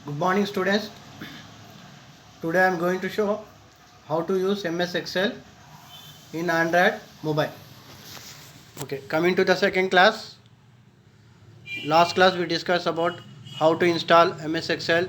Good morning, students. Today I am going to show how to use MS Excel in Android mobile. Okay, coming to the second class. Last class we discussed about how to install MS Excel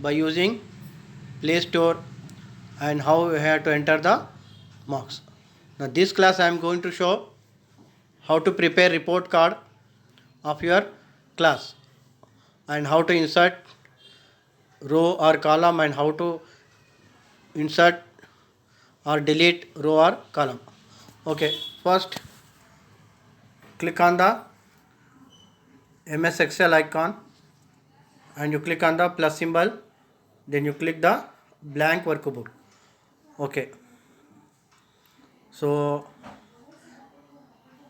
by using Play Store and how we have to enter the marks. Now this class I am going to show how to prepare report card of your class and how to insert row or column and how to insert or delete row or column. Okay, first click on the MS Excel icon and you click on the plus symbol, then you click the blank workbook. Okay, so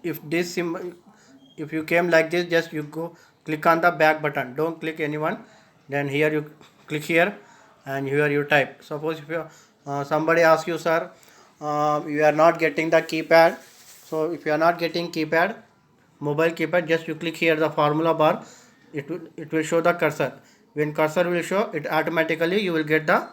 if this symbol, if you came like this, just you go click on the back button, don't click anyone, then here you click here and here you type. Suppose if you somebody asks you, sir, you are not getting the keypad, so if you are not getting keypad, mobile keypad, just you click here the formula bar, it will show the cursor. When cursor will show, it automatically you will get the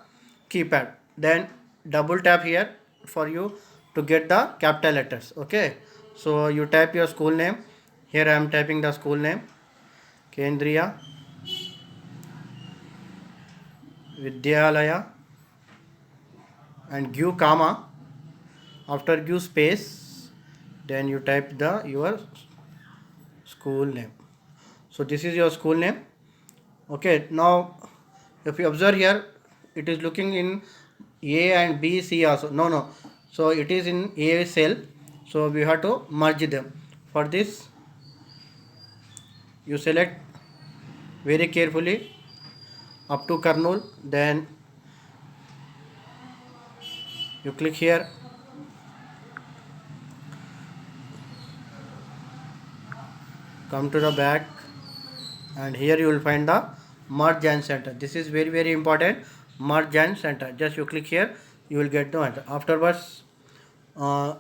keypad. Then double tap here for you to get the capital letters. Okay, so you type your school name. Here I am typing the school name, Kendriya Vidyalaya, and give comma. After give space, then you type the your school name. So this is your school name. Okay, now if you observe here, it is looking in A and B, C also. No. So it is in A cell. So we have to merge them. For this, you select very carefully up to Karnool. Then you click here. Come to the back, and here you will find the merge and center. This is very important. Merge and center. Just you click here, you will get the answer. Afterwards,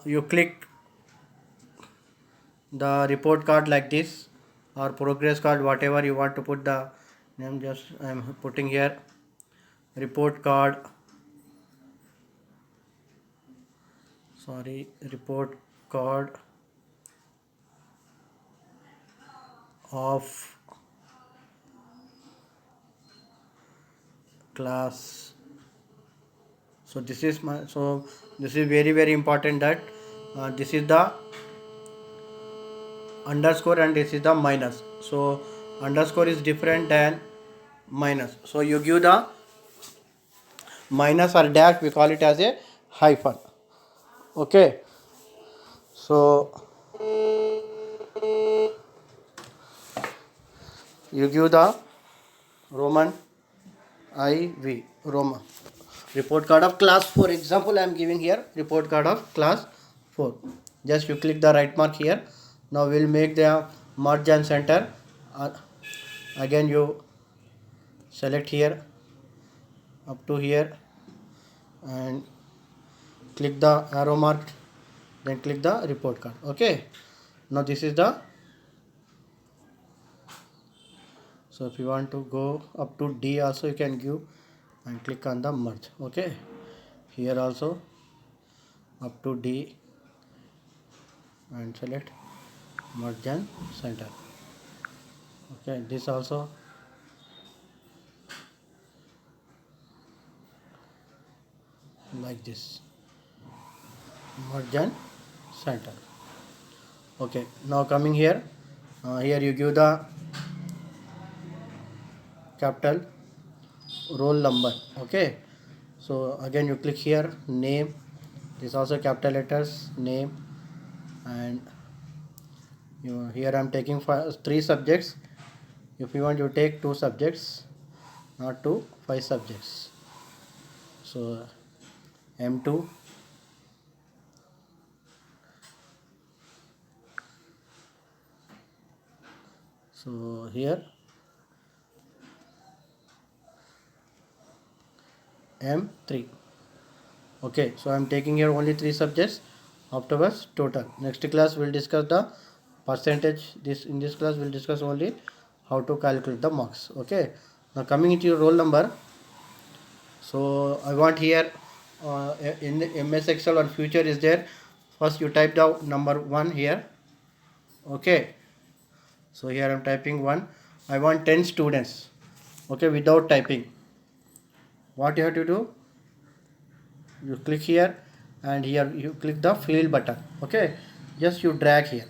you click the report card like this or progress card, whatever you want to put the name. Just I am putting here report card, report card of class. So this is very important that this is the underscore and this is the minus. So underscore is different than minus. So you give the minus or dash, we call it as a hyphen. Okay, so you give the Roman IV Roman report card of class 4. Example I am giving here report card of class 4. Just you click the right mark here. Now we'll make the merge and center. Again you select here up to here and click the arrow mark, then click the report card. Okay, now this is the, so if you want to go up to D also you can give and click on the merge. Okay, here also up to D and select merge and center. Okay, this also like this, merge and center. Okay, now coming here, here you give the capital roll number. Okay, so again you click here name, this also capital letters name, and here I am taking 3 subjects. If you want you take 2 subjects, not 5 subjects. So M2, so here M3. Okay, so I am taking here only 3 subjects. Afterwards total. Next class we'll discuss the percentage. In this class we'll discuss only how to calculate the marks. Okay, Now coming into your roll number. So I want here in the MS Excel one future is there. First you type the number 1 here. Okay. So here I am typing 1. I want 10 students. Okay, without typing. What you have to do? You click here and here you click the fill button. Okay. Just you drag here.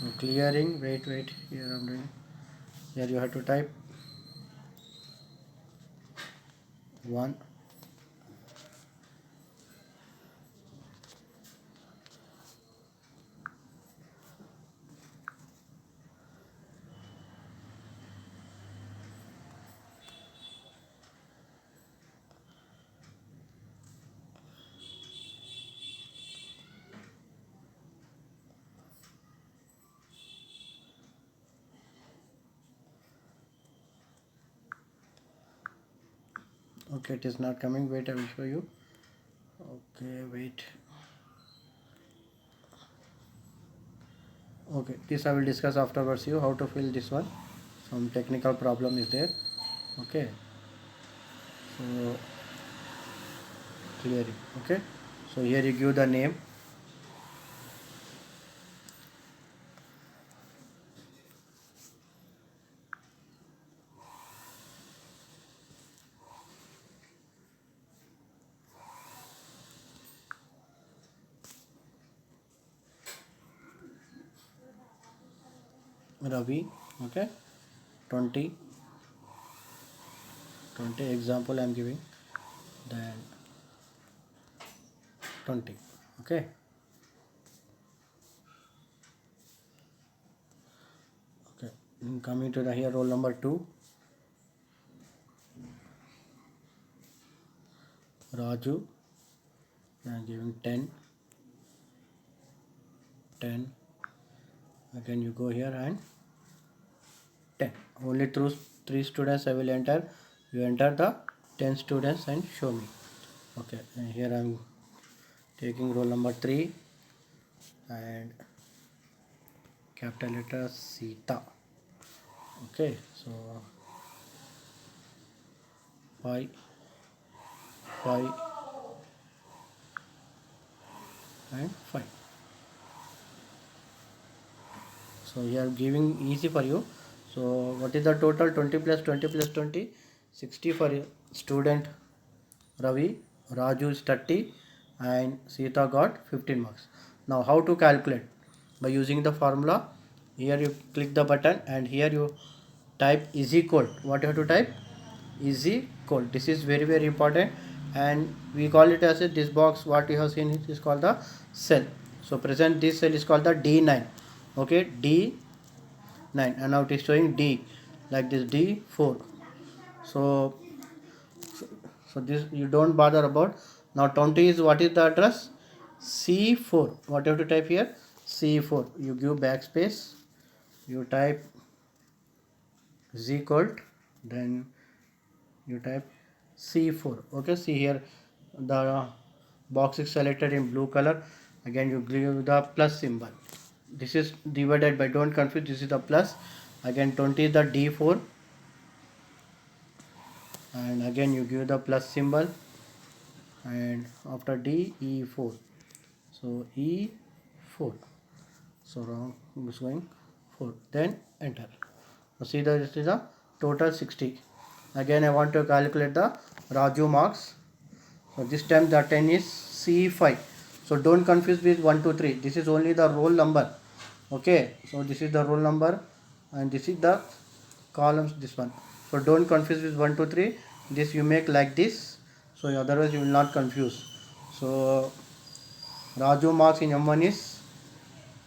So clearing, wait, here I'm doing. Here you have to type 1. Okay, it is not coming. Wait, I will show you. Okay, wait. Okay, this I will discuss afterwards you how to fill this one. Some technical problem is there. Okay, so clearing. Okay, so here you give the name. Ravi. Okay, 20 example I am giving, then 20. Okay, coming to the here roll number 2, Raju. I am giving 10. Again you go here and 10. Only through 3 students I will enter. You enter the 10 students and show me. Okay, and here I am taking roll number 3 and capital letter Sita. Okay, so 5 and 5. So we are giving easy for you. So what is the total? 20 plus 20 plus 20, 60 for student Ravi. Raju is 30 and Sita got 15 marks. Now how to calculate? By using the formula. Here you click the button and here you type is equal. What you have to type? Is equal. This is very important, and we call it as this box. What you have seen is called the cell. So present this cell is called the D9. Okay, D9, and now it is showing D like this, D4. So this you don't bother about. Now 20 is what is the address? C4. What you have to type here? C4. You give backspace. You type is equal, then you type C4. Okay, see here the box is selected in blue color. Again you give the plus symbol. This is divided by, don't confuse, this is the plus. Again 20 is the D4, and again you give the plus symbol, and after D, E4. So E4. So wrong is going 4. Then enter. So see that this is the total 60. Again I want to calculate the Raju marks. So this time the 10 is C5. So don't confuse with 1, 2, 3. This is only the roll number. Okay. So this is the roll number and this is the columns, this one. So don't confuse with 1, 2, 3. This you make like this. So otherwise you will not confuse. So Raju marks in M1 is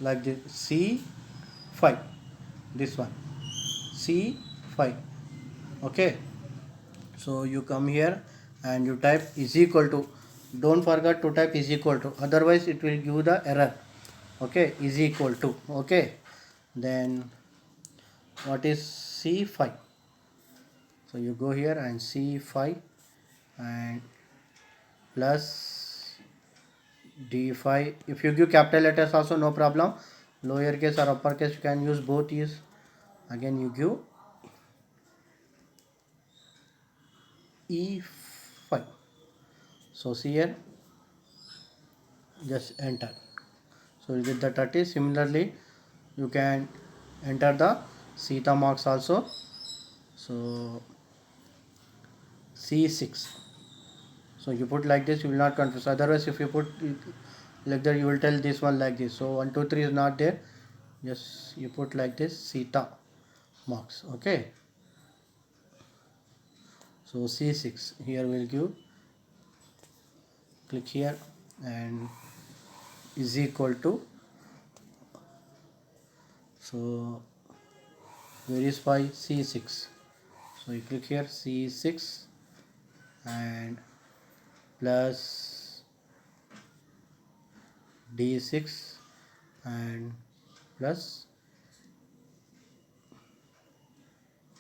like this, C5. This one. C5. Okay. So you come here and you type is equal to. Don't forget to type is equal to, otherwise it will give the error. Okay, is equal to. Okay, then what is C5? So you go here and C5 and plus D5. If you give capital letters also no problem. Lowercase or uppercase you can use both. Is again you give E5. So see here, just enter. So you get the 30. Similarly, you can enter the theta marks also. So C6. So you put like this, you will not confuse. Otherwise, if you put like that, you will tell this one like this. So 1, 2, 3 is not there. Just you put like this theta marks. Okay. So C6 here we'll give, click here and is equal to, so where is phi? C6. So you click here C6 and plus D6 and plus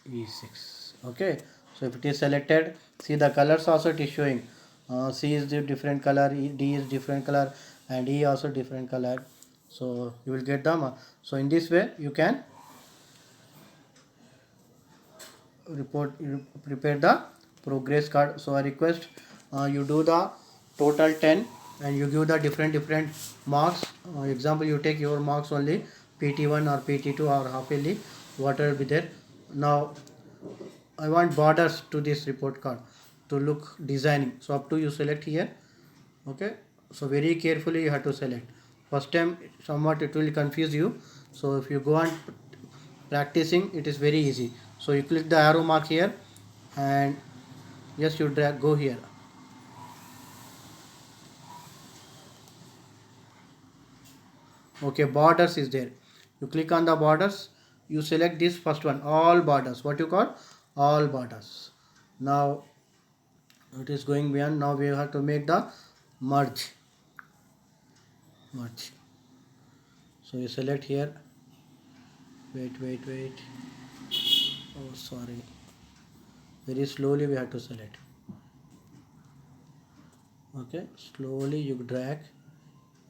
E6. Okay, so if it is selected, see the colors also it is showing. C is the different color, D is different color, and E also different color. So you will get them. So in this way you can prepare the progress card. So I request you do the total 10 and you give the different marks. Example, you take your marks only PT1 or PT2 or half yearly, whatever be there. Now I want borders to this report card to look designing. So up to you select here. Okay, so very carefully you have to select. First time somewhat it will confuse you. So if you go on practicing, it is very easy. So you click the arrow mark here and yes, you drag, go here. Okay, borders is there. You click on the borders, you select this first one, all borders. What you call? All borders. Now it is going beyond. Now we have to make the merge. So you select here. Wait. Oh, sorry. Very slowly we have to select. Okay, slowly you drag.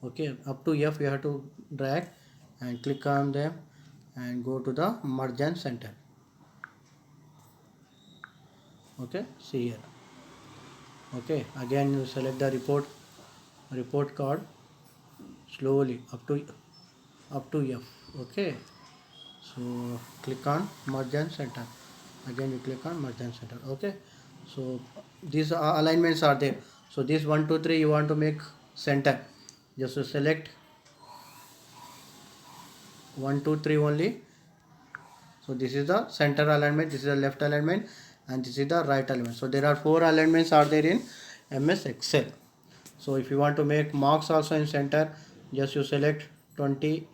Okay, up to F you have to drag and click on them and go to the merge and center. Okay, see here. Okay, again you select the report card slowly up to F. Okay, so click on merge and center. Again you click on merge and center. Okay, so these alignments are there. So this 1, 2, 3 you want to make center. Just select 1, 2, 3 only. So this is the center alignment, this is the left alignment, and this is the right alignment. So there are 4 alignments are there in MS Excel. So if you want to make marks also in center, just you select 20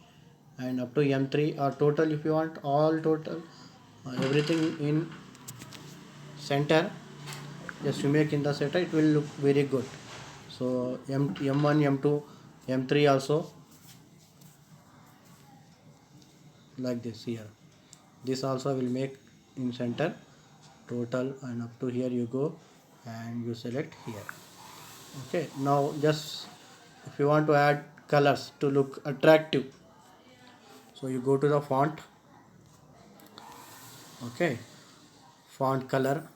and up to M3 or total if you want, all total everything in center. Just you make in the center, it will look very good. So M1, M2, M3 also like this here. This also will make in center total, and up to here you go and you select here. Okay, now just if you want to add colors to look attractive, so you go to the font. Okay, font color,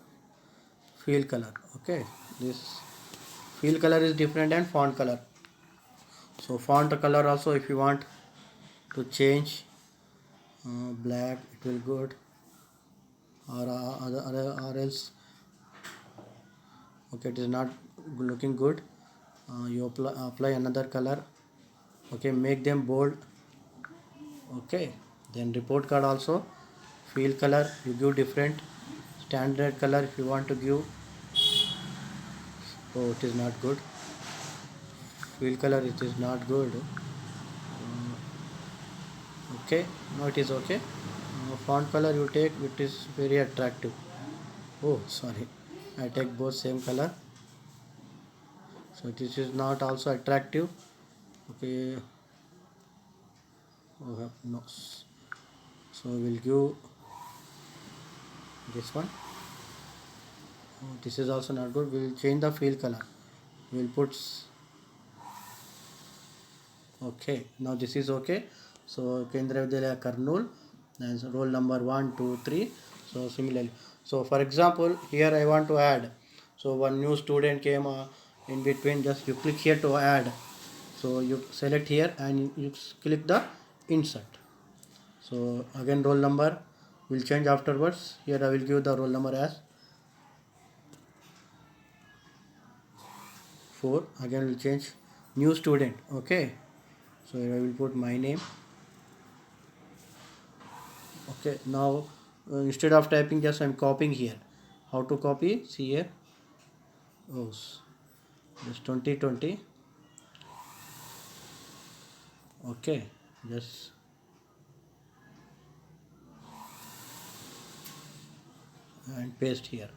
fill color. Okay, this fill color is different than font color. So font color also if you want to change black, it will good, or else okay it is not looking good. You apply another color. Okay, make them bold. Okay, then report card also fill color you give different, standard color if you want to give. Oh, it is not good. Fill color, it is not good. Okay, no, it is okay. Font color you take, it is very attractive. Oh, sorry, I take both same color. So this is not also attractive. Okay, oh, no. So we'll give this one. Oh, this is also not good. We'll change the fill color. We'll put Okay, now this is okay. So Kendriya Vidyalaya Kurnool and so roll number 1, 2, 3. So similarly, so for example, here I want to add. So one new student came in between. Just you click here to add. So you select here and you click the insert. So again roll number will change afterwards. Here I will give the roll number as 4. Again will change new student. Okay. So here I will put my name. Okay, now instead of typing, just I'm copying here. How to copy? See here. Oh, just 2020. Okay, just and paste here.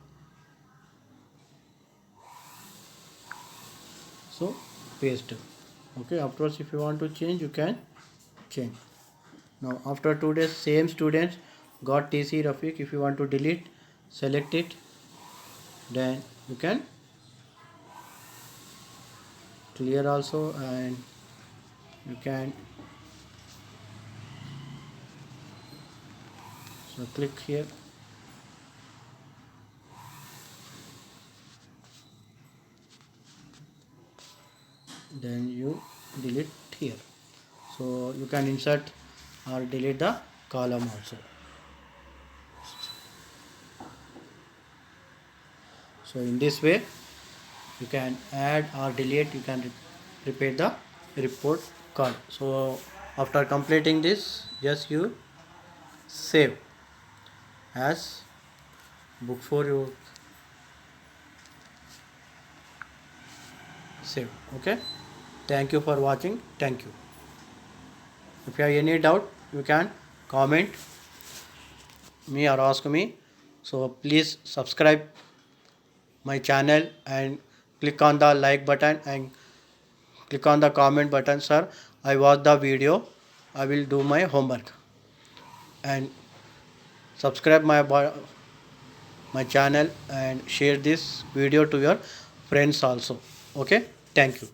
So paste. Okay, afterwards if you want to change, you can change. Now after 2 days, same students got TC Rafiq. If you want to delete, select it. Then you can clear also, and you can so click here. Then you delete here. So you can insert or delete the column also. So in this way you can add or delete, you can repeat the report card. So after completing this, just you save as book for you save. Okay, thank you for watching. Thank you. If you have any doubt, you can comment me or ask me. So please subscribe my channel and click on the like button and click on the comment button. Sir, I watched the video, I will do my homework, and subscribe my channel and share this video to your friends also. Okay, thank you.